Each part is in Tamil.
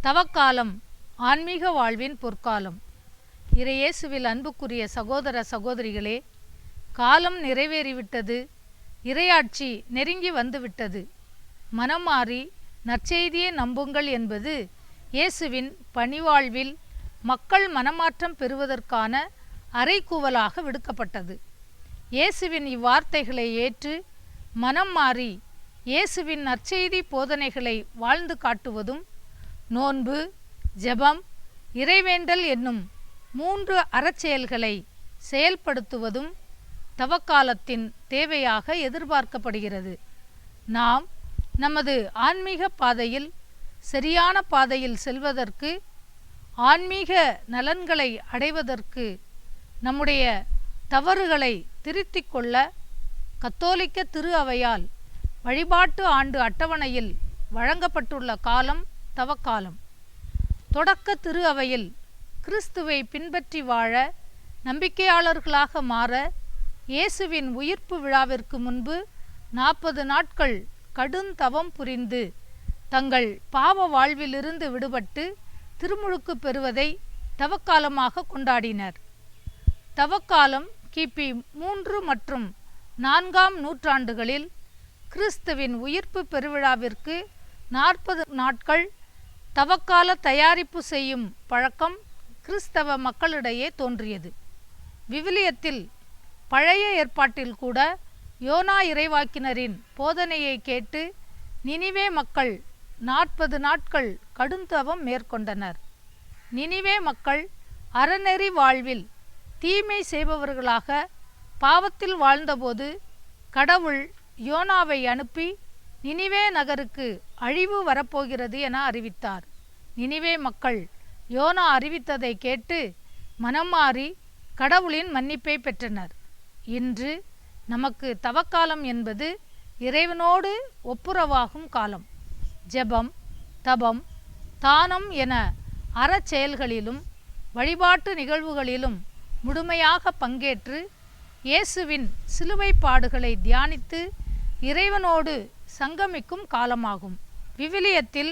தவக்காலம் ஆன்மீக வாழ்வின் பொற்காலம். இறையேசுவில் அன்புக்குரிய சகோதர சகோதரிகளே, காலம் நிறைவேறிவிட்டது. இறையாட்சி நெருங்கி வந்துவிட்டது. மனம் மாறி நற்செய்தியை நம்புங்கள் என்பது இயேசுவின் பணிவாழ்வில் மக்கள் மனமாற்றம் பெறுவதற்கான அறைகூவலாக விடுக்கப்பட்டது. இயேசுவின் இவ்வார்த்தைகளை ஏற்று மனம் மாறி இயேசுவின் நற்செய்தி போதனைகளை வாழ்ந்து காட்டுவதும், நோன்பு, ஜெபம், இறைவேண்டல் என்னும் 3 அறச்செயல்களை செயல்படுத்துவதும் தவக்காலத்தின் தேவையாக எதிர்பார்க்கப்படுகிறது. நாம் நமது ஆன்மீக பாதையில் சரியான பாதையில் செல்வதற்கு, ஆன்மீக நலன்களை அடைவதற்கு, நம்முடைய தவறுகளை திருத்திக் கொள்ள கத்தோலிக்க திரு அவையால் வழிபாட்டு ஆண்டு அட்டவணையில் வழங்கப்பட்டுள்ள காலம் தவக்காலம். தொடக்க திரு அவையில் கிறிஸ்துவை பின்பற்றி வாழ, நம்பிக்கையாளர்களாக மாற, இயேசுவின் உயிர்ப்பு விழாவிற்கு முன்பு 40 நாட்கள் கடுந்தவம் புரிந்து தங்கள் பாவ வாழ்விலிருந்து விடுபட்டு திருமுழுக்கு பெறுவதை தவக்காலமாக கொண்டாடினர். தவக்காலம் கிபி 3 மற்றும் 4ஆம் நூற்றாண்டுகளில் கிறிஸ்துவின் உயிர்ப்பு பெருவிழாவிற்கு 40 நாட்கள் தவக்கால தயாரிப்பு செய்யும் பழக்கம் கிறிஸ்தவ மக்களிடையே தோன்றியது. விவிலியத்தில், பழைய ஏற்பாட்டில் கூட யோனா இறைவாக்கினரின் போதனையை கேட்டு நினிவே மக்கள் 40 நாட்கள் கடுந்தவம் மேற்கொண்டனர். நினிவே மக்கள் அறநெறி வாழ்வில் தீமை செய்பவர்களாக பாவத்தில் வாழ்ந்தபோது கடவுள் யோனாவை அனுப்பி நினிவே நகருக்கு அழிவு வரப்போகிறது என அறிவித்தார். நினிவே மக்கள் யோனா அறிவித்ததை கேட்டு மனம் மாறி கடவுளின் மன்னிப்பை பெற்றனர். இன்று நமக்கு தவக்காலம் என்பது இறைவனோடு ஒப்புரவாகும் காலம். ஜெபம், தபம், தானம் என அறச்செயல்களிலும் வழிபாட்டு நிகழ்வுகளிலும் முழுமையாக பங்கேற்று இயேசுவின் சிலுவை பாடுகளை தியானித்து இறைவனோடு சங்கமிக்கும் காலமாகும். விவிலியத்தில்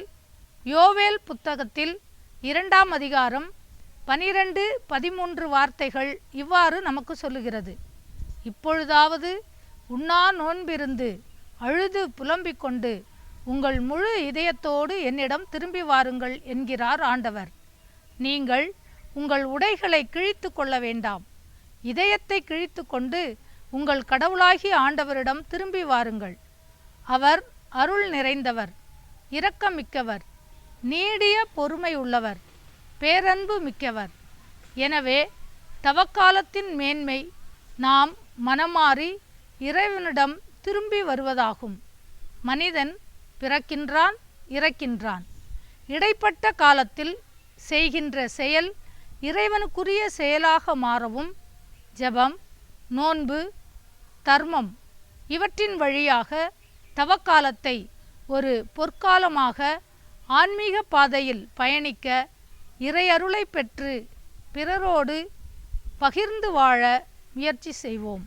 யோவேல் புத்தகத்தில் 2ஆம் அதிகாரம் 12-13 வார்த்தைகள் இவ்வாறு நமக்கு சொல்லுகிறது. இப்பொழுதாவது உண்ணா நோன்பிருந்து அழுது புலம்பிக் கொண்டு உங்கள் முழு இதயத்தோடு என்னிடம் திரும்பி வாருங்கள் என்கிறார் ஆண்டவர். நீங்கள் உங்கள் உடைகளை கிழித்து கொள்ள வேண்டாம். இதயத்தை கிழித்து கொண்டு உங்கள் கடவுளாகிய ஆண்டவரிடம் திரும்பி வாருங்கள். அவர் அருள் நிறைந்தவர், இரக்கமிக்கவர், நீடிய பொறுமை உள்ளவர், பேரன்பு மிக்கவர். எனவே தவக்காலத்தின் மேன்மை நாம் மனமாறி இறைவனிடம் திரும்பி வருவதாகும். மனிதன் பிறக்கின்றான், இறக்கின்றான். இடைப்பட்ட காலத்தில் செய்கின்ற செயல் இறைவனுக்குரிய செயலாக மாறவும் ஜெபம், நோன்பு, தர்மம் இவற்றின் வழியாக தவக்காலத்தை ஒரு பொற்காலமாக ஆன்மீக பாதையில் பயணிக்க, இறையருளை பெற்று பிறரோடு பகிர்ந்து வாழ முயற்சி செய்வோம்.